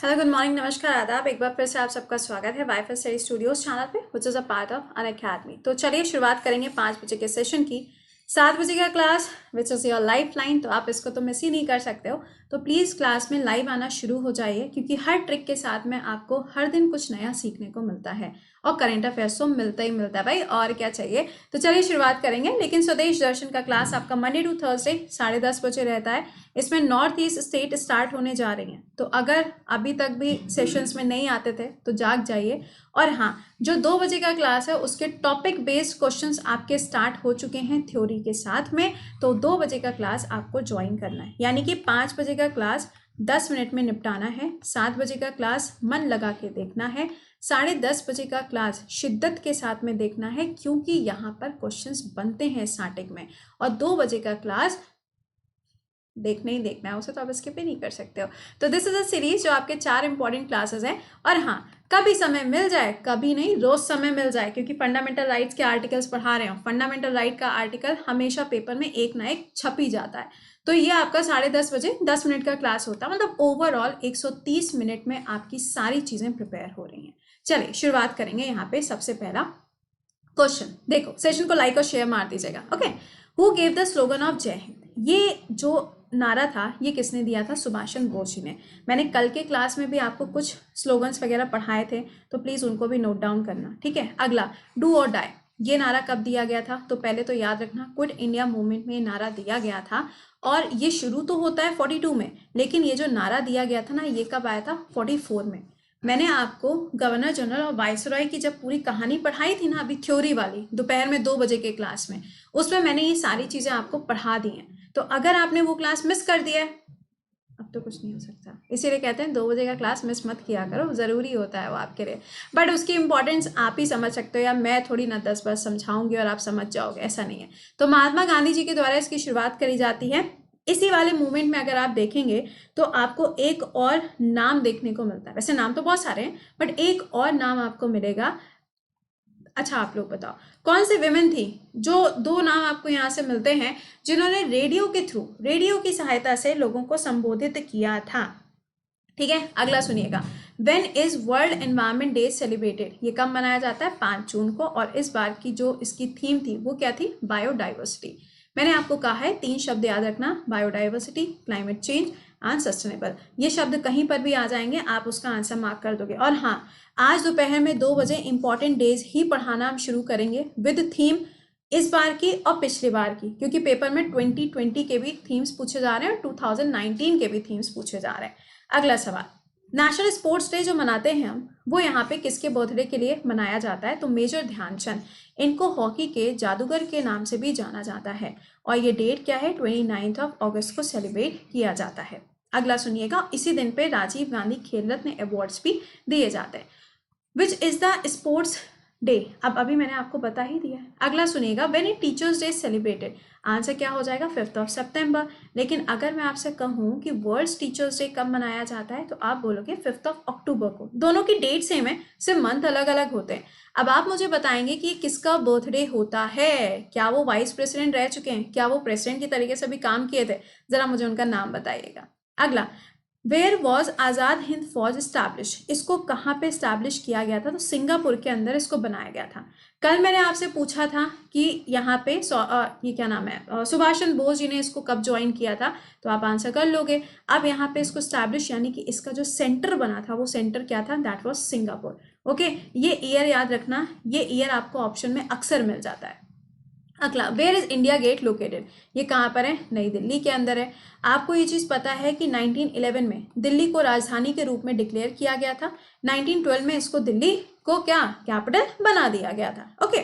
Hello, good morning, नमस्कार, आदाब। एक बार फिर से आप सबका स्वागत है वाईफाई स्टडी स्टूडियोज चैनल पे, which is a part of an academy. तो चलिए शुरुआत करेंगे 5 बजे के सेशन की। 7 बजे का class which is your life line, तो आप इसको तो मिस ही नहीं कर सकते हो। तो प्लीज़ क्लास में लाइव आना शुरू हो जाइए, क्योंकि हर ट्रिक के साथ में आपको हर दिन कुछ नया सीखने को मिलता है और करंट अफेयर्स तो मिलता ही मिलता है भाई, और क्या चाहिए। तो चलिए शुरुआत करेंगे। लेकिन स्वदेश दर्शन का क्लास आपका मंडे टू थर्सडे 10:30 बजे रहता है। इसमें नॉर्थ ईस्ट स्टेट स्टार्ट होने जा रही हैं, तो अगर अभी तक भी सेशंस में नहीं आते थे तो जाग जाइए। और हाँ, जो 2 बजे का क्लास है उसके टॉपिक बेस्ड क्वेश्चंस आपके स्टार्ट हो चुके हैं थ्योरी के साथ में, तो 2 बजे का क्लास आपको ज्वाइन करना है। यानी कि 5 बजे का क्लास 10 मिनट में निपटाना है, 7 बजे का क्लास मन लगा के देखना है, 10:30 बजे का क्लास शिद्दत के साथ में देखना है, क्योंकि यहाँ पर क्वेश्चंस बनते हैं स्टार्टिंग में। और 2 बजे का क्लास देखना ही देखना है, उसे तो आप स्किप ही नहीं कर सकते हो। तो दिस इज अ सीरीज जो आपके 4 इंपॉर्टेंट क्लासेस हैं। और हाँ, कभी समय मिल जाए, कभी नहीं, रोज समय मिल जाए, क्योंकि फंडामेंटल राइट्स के आर्टिकल्स पढ़ा रहे हो। फंडामेंटल राइट का आर्टिकल हमेशा पेपर में एक ना एक छप ही जाता है। तो ये आपका 10:30 बजे 10 मिनट का क्लास होता है, मतलब ओवरऑल 130 मिनट में आपकी सारी चीजें प्रिपेयर हो रही हैं। चलिए शुरुआत करेंगे। यहाँ पे सबसे पहला क्वेश्चन देखो, सेशन को लाइक और शेयर मार दीजिएगा। Okay, who gave the slogan of जय हिंद? ये जो नारा था ये किसने दिया था? सुभाष चंद्र बोस जी ने। मैंने कल के क्लास में भी आपको कुछ स्लोगन्स वगैरह पढ़ाए थे, तो प्लीज उनको भी नोट डाउन करना, ठीक है। अगला, डू और डाई, ये नारा कब दिया गया था? तो पहले तो याद रखना, क्विट इंडिया मूवमेंट में ये नारा दिया गया था, और ये शुरू तो होता है 42 में, लेकिन ये जो नारा दिया गया था ना, ये कब आया था? 44 में। मैंने आपको गवर्नर जनरल और वाइसरॉय की जब पूरी कहानी पढ़ाई थी ना, अभी थ्योरी वाली, दोपहर में 2 बजे के क्लास में, उसमें मैंने ये सारी चीजें आपको पढ़ा दी हैं। तो अगर आपने वो क्लास मिस कर दिया है, अब तो कुछ नहीं हो सकता। इसीलिए कहते हैं 2 बजे का क्लास मिस मत किया करो, जरूरी होता है वो आपके लिए। बट उसकी इंपॉर्टेंस आप ही समझ सकते हो, या मैं थोड़ी ना 10 बार समझाऊंगी और आप समझ जाओगे, ऐसा नहीं है। तो महात्मा गांधी जी के द्वारा इसकी शुरुआत करी जाती है। इसी वाले मूवमेंट में अगर आप देखेंगे तो आपको एक और नाम देखने को मिलता है। वैसे नाम तो बहुत सारे हैं, बट एक और नाम आपको मिलेगा। अच्छा, आप लोग बताओ, कौन से विमेन थी? जो 2 नाम आपको यहाँ से मिलते हैं जिन्होंने रेडियो के थ्रू, रेडियो की सहायता से लोगों को संबोधित किया था, ठीक है। अगला सुनिएगा, when is world environment day celebrated? ये कब मनाया जाता है? 5 जून को। और इस बार की जो इसकी थीम थी वो क्या थी? बायोडाइवर्सिटी। मैंने आपको कहा है 3 शब्द याद रखना, biodiversity, climate change and sustainable. ये शब्द कहीं पर भी आ जाएंगे, आप उसका आंसर मार्क कर दोगे। और हाँ, आज दोपहर में 2 बजे इंपॉर्टेंट डेज ही पढ़ाना हम शुरू करेंगे विद थीम इस बार की और पिछली बार की, क्योंकि पेपर में 2020 के भी थीम्स पूछे जा रहे हैं और 2019 के भी थीम्स पूछे जा रहे हैं। अगला सवाल, नेशनल स्पोर्ट्स डे जो मनाते हैं हम, वो यहाँ पे किसके बर्थडे के लिए मनाया जाता है? तो मेजर ध्यानचंद। इनको हॉकी के जादूगर के नाम से भी जाना जाता है, और ये डेट क्या है? 29 को सेलिब्रेट किया जाता है। अगला सुनिएगा, इसी दिन पे राजीव गांधी खेल रत्न अवार्ड्स भी दिए जाते हैं। Which is the sports day? अब अभी मैंने आपको बता ही दिया है। अगला सुनिएगा, when is teachers day celebrated? Answer क्या हो जाएगा? 5 सितंबर। लेकिन अगर मैं आपसे कहूँ कि वर्ल्ड टीचर्स डे कब मनाया जाता है, तो आप बोलोगे 5 अक्टूबर को। दोनों की डेट सेम है, सिर्फ मंथ अलग अलग होते हैं। अब आप मुझे बताएंगे कि किसका बर्थडे होता है? क्या वो वाइस प्रेसिडेंट रह चुके हैं? क्या वो प्रेसिडेंट की तरीके से भी काम किए थे? जरा मुझे उनका नाम बताइएगा। अगला, वेयर वॉज आज़ाद हिंद फौज स्टैब्लिश? इसको कहाँ पे स्टैब्लिश किया गया था? तो सिंगापुर के अंदर इसको बनाया गया था। कल मैंने आपसे पूछा था कि यहाँ पे ये क्या नाम है, सुभाष चंद्र बोस जी ने इसको कब ज्वाइन किया था, तो आप आंसर कर लोगे। अब यहाँ पे इसको स्टैब्लिश, यानी कि इसका जो सेंटर बना था वो सेंटर क्या था? That was Singapore. ओके, ये ईयर याद रखना, ये ईयर आपको ऑप्शन में अक्सर मिल जाता है। अगला, where is India Gate located? ये कहाँ पर है? नई दिल्ली के अंदर है। आपको ये चीज पता है कि 1911 में दिल्ली को राजधानी के रूप में डिक्लेयर किया गया था। 1912 में इसको दिल्ली को क्या कैपिटल बना दिया गया था। ओके,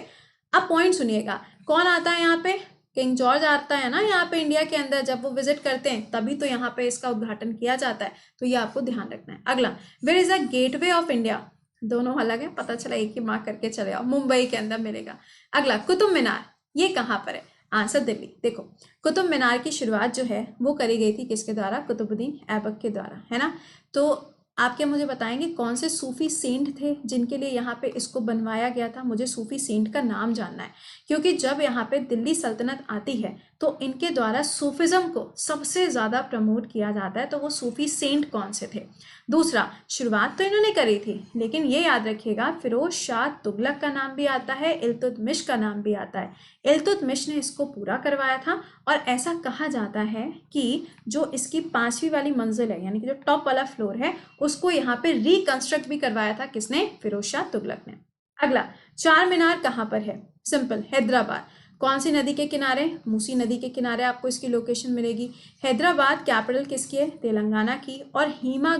अब पॉइंट सुनिएगा, कौन आता है यहाँ पे? किंग जॉर्ज आता है ना यहाँ पे इंडिया के अंदर, जब वो विजिट करते हैं तभी तो यहाँ पे इसका उद्घाटन किया जाता है, तो ये आपको ध्यान रखना है। अगला, where is the Gateway of India? दोनों अलग है, पता चला, एक ही मार्क करके चले आओ, मुंबई के अंदर मिलेगा। अगला, कुतुब मीनार, ये कहाँ पर है? आंसर दिल्ली। देखो, कुतुब मीनार की शुरुआत जो है वो करी गई थी किसके द्वारा? कुतुबुद्दीन ऐबक के द्वारा, है ना। तो आप क्या मुझे बताएंगे कौन से सूफी सेंट थे जिनके लिए यहाँ पे इसको बनवाया गया था? मुझे सूफी सेंट का नाम जानना है, क्योंकि जब यहाँ पे दिल्ली सल्तनत आती है तो इनके द्वारा सूफिज्म को सबसे ज़्यादा प्रमोट किया जाता है। तो वो सूफी सेंट कौन से थे? दूसरा, शुरुआत तो इन्होंने करी थी, लेकिन ये याद रखिएगा फिरोज शाह तुगलक का नाम भी आता है, इल्तुतमिश का नाम भी आता है। इल्तुतमिश ने इसको पूरा करवाया था और ऐसा कहा जाता है कि जो इसकी 5वीं वाली मंजिल है, यानी कि जो टॉप वाला फ्लोर है, उसको यहाँ पे रिकंस्ट्रक्ट भी करवाया था। किसने? फिरोज शाह तुगलक ने। अगला, चार मीनार कहाँ पर है? सिंपल, हैदराबाद। कौन सी नदी के किनारे? मूसी नदी के किनारे आपको इसकी लोकेशन मिलेगी। हैदराबाद कैपिटल किसकी है? तेलंगाना की। और हिमा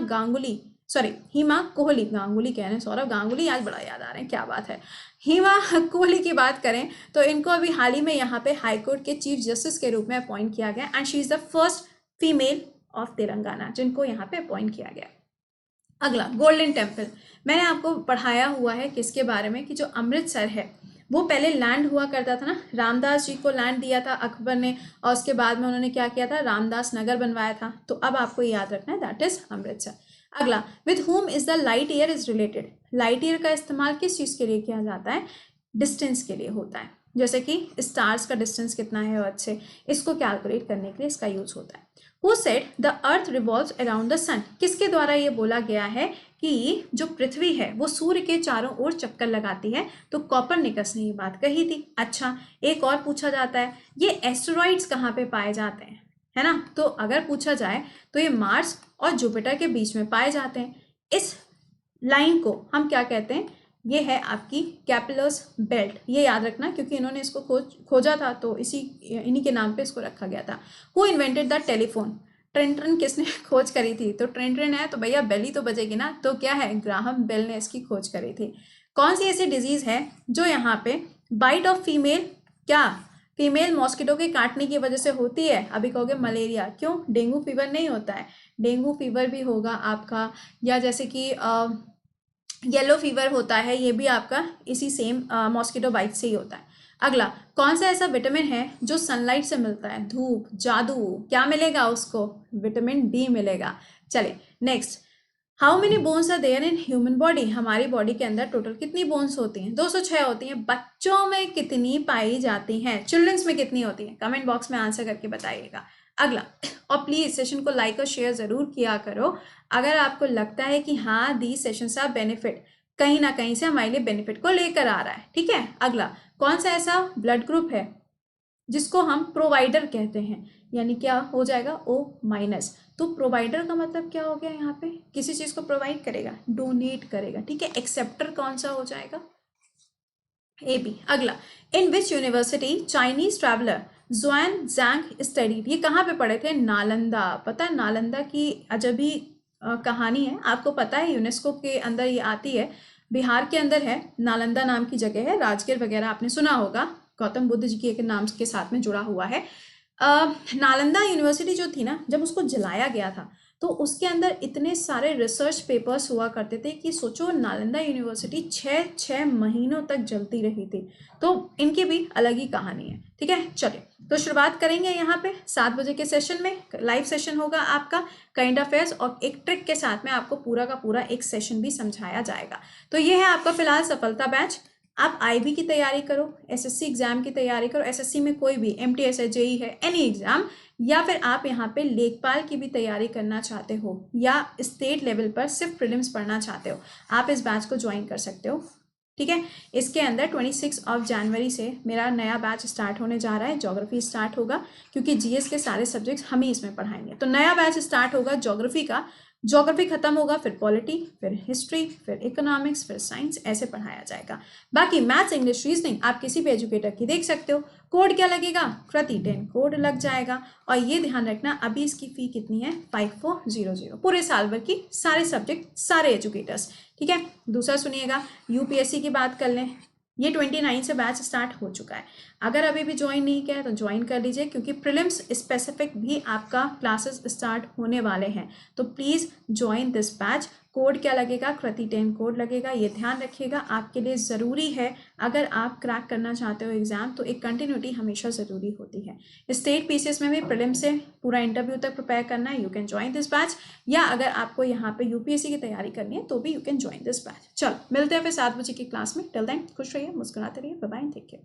कोहली, गांगुली कह रहे हैं, सौरभ गांगुली आज बड़ा याद आ रहे हैं, क्या बात है। हिमा कोहली की बात करें तो इनको अभी हाल ही में यहाँ पे हाई कोर्ट के चीफ जस्टिस के रूप में अपॉइंट किया गया and she is the first female of Telangana जिनको यहाँ पे अपॉइंट किया गया। अगला, गोल्डन टेम्पल। मैंने आपको पढ़ाया हुआ है किसके बारे में कि जो अमृतसर है वो पहले लैंड हुआ करता था ना, रामदास जी को लैंड दिया था अकबर ने और उसके बाद में उन्होंने क्या किया था? रामदास नगर बनवाया था। तो अब आपको याद रखना है दैट इज अमृतसर। अगला, with whom is the light year is related. Light year का इस्तेमाल किस चीज़ के लिए किया जाता है? डिस्टेंस के लिए होता है, जैसे कि स्टार्स का डिस्टेंस कितना है अर्थ से, इसको कैलकुलेट करने के लिए इसका यूज होता है। Who said the earth revolves around the sun? किसके द्वारा ये बोला गया है कि जो पृथ्वी है वो सूर्य के चारों ओर चक्कर लगाती है? तो कॉपरनिकस ने ये बात कही थी। अच्छा, एक और पूछा जाता है, ये एस्टेरॉइड्स कहाँ पे पाए जाते हैं, है ना? तो अगर पूछा जाए तो ये मार्स और जुपिटर के बीच में पाए जाते हैं। इस लाइन को हम क्या कहते हैं? ये है आपकी कैपिलस बेल्ट। ये याद रखना क्योंकि इन्होंने इसको खोजा था तो इन्हीं के नाम पे इसको रखा गया था। Who invented the telephone? Trenton किसने खोज करी थी? तो ट्रेंटन है तो भैया बेल ही तो बजेगी ना, तो क्या है? ग्राहम बेल ने इसकी खोज करी थी। कौन सी ऐसी डिजीज है जो यहाँ पे बाइट ऑफ फीमेल, क्या फीमेल मॉस्किटो के काटने की वजह से होती है? अभी कहोगे मलेरिया। क्यों? डेंगू फीवर नहीं होता है, डेंगू फीवर भी होगा आपका, या जैसे कि येलो फीवर होता है, ये भी आपका इसी सेम मॉस्किटो बाइट से ही होता है। अगला, कौन सा ऐसा विटामिन है जो सनलाइट से मिलता है? धूप, जादू, क्या मिलेगा उसको? विटामिन डी मिलेगा। चले next, how many bones are there in human body? हमारी बॉडी के अंदर टोटल कितनी बोन्स होती हैं? 206 होती हैं। बच्चों में कितनी पाई जाती हैं? चिल्ड्रंस में कितनी होती हैं? कमेंट बॉक्स में आंसर करके बताइएगा। अगला, और प्लीज सेशन को लाइक और शेयर जरूर किया करो अगर आपको लगता है कि हाँ दी सेशंस आर बेनिफिट, कहीं ना कहीं से हमारे लिए बेनिफिट को लेकर आ रहा है। ठीक है। अगला, कौन सा ऐसा ब्लड ग्रुप है जिसको हम प्रोवाइडर कहते हैं? यानी क्या हो जाएगा? O minus. तो प्रोवाइडर का मतलब क्या हो गया? यहाँ पे किसी चीज को प्रोवाइड करेगा, डोनेट करेगा। ठीक है। एक्सेप्टर कौन सा हो जाएगा? AB। अगला, इन विच यूनिवर्सिटी चाइनीज ट्रैवलर जुआन ज़ैंग स्टडीड? ये कहाँ पे पढ़े थे? नालंदा। पता है नालंदा की अजबी कहानी है, आपको पता है यूनेस्को के अंदर ये आती है, बिहार के अंदर है, नालंदा नाम की जगह है, राजगीर वगैरह आपने सुना होगा, गौतम बुद्ध जी के एक नाम के साथ में जुड़ा हुआ है। नालंदा यूनिवर्सिटी जो थी ना, जब उसको जलाया गया था तो उसके अंदर इतने सारे रिसर्च पेपर्स हुआ करते थे कि सोचो नालंदा यूनिवर्सिटी 6 महीनों तक जलती रही थी। तो इनकी भी अलग ही कहानी है। ठीक है। चलिए, तो शुरुआत करेंगे यहाँ पे 7 बजे के सेशन में। लाइव सेशन होगा आपका करंट अफेयर्स, और एक ट्रिक के साथ में आपको पूरा का पूरा एक सेशन भी समझाया जाएगा। तो ये है आपका फिलहाल सफलता बैच। आप IB की तैयारी करो, SSC एग्जाम की तैयारी करो, SSC में कोई भी MTS है, JEE है, एनी एग्जाम, या फिर आप यहाँ पे लेखपाल की भी तैयारी करना चाहते हो या स्टेट लेवल पर सिर्फ प्रीलिम्स पढ़ना चाहते हो, आप इस बैच को ज्वाइन कर सकते हो। ठीक है। इसके अंदर 26 जनवरी से मेरा नया बैच स्टार्ट होने जा रहा है। ज्योग्राफी स्टार्ट होगा क्योंकि GS के सारे सब्जेक्ट्स हम ही इसमें पढ़ाएंगे। तो नया बैच स्टार्ट होगा ज्योग्राफी का, ज्योग्राफी खत्म होगा फिर पॉलिटी, फिर हिस्ट्री, फिर इकोनॉमिक्स, फिर साइंस, ऐसे पढ़ाया जाएगा। बाकी मैथ्स, इंग्लिश, रीजनिंग आप किसी भी एजुकेटर की देख सकते हो। कोड क्या लगेगा? कृति 10 कोड लग जाएगा। और ये ध्यान रखना, अभी इसकी फी कितनी है? 5400 पूरे साल भर की, सारे सब्जेक्ट, सारे एजुकेटर्स। ठीक है। दूसरा सुनिएगा, UPSC की बात कर लें। ये 29 से बैच स्टार्ट हो चुका है। अगर अभी भी ज्वाइन नहीं किया है तो ज्वाइन कर लीजिए, क्योंकि प्रीलिम्स स्पेसिफिक भी आपका क्लासेस स्टार्ट होने वाले हैं। तो please join this batch. Code क्या लगेगा? कृति 10 कोड लगेगा, ये ध्यान रखिएगा, आपके लिए ज़रूरी है। अगर आप क्रैक करना चाहते हो एग्जाम तो एक कंटिन्यूटी हमेशा ज़रूरी होती है। स्टेट पीसीएस में भी प्रीलिम से पूरा इंटरव्यू तक प्रिपेयर करना है, you can join this batch. या अगर आपको यहाँ पे UPSC की तैयारी करनी है तो भी you can join this batch. चलो मिलते हैं फिर 7 बजे की क्लास में। टिल देन खुश रहिए, मुस्कुराते रहिए, बाय बाय, टेक केयर।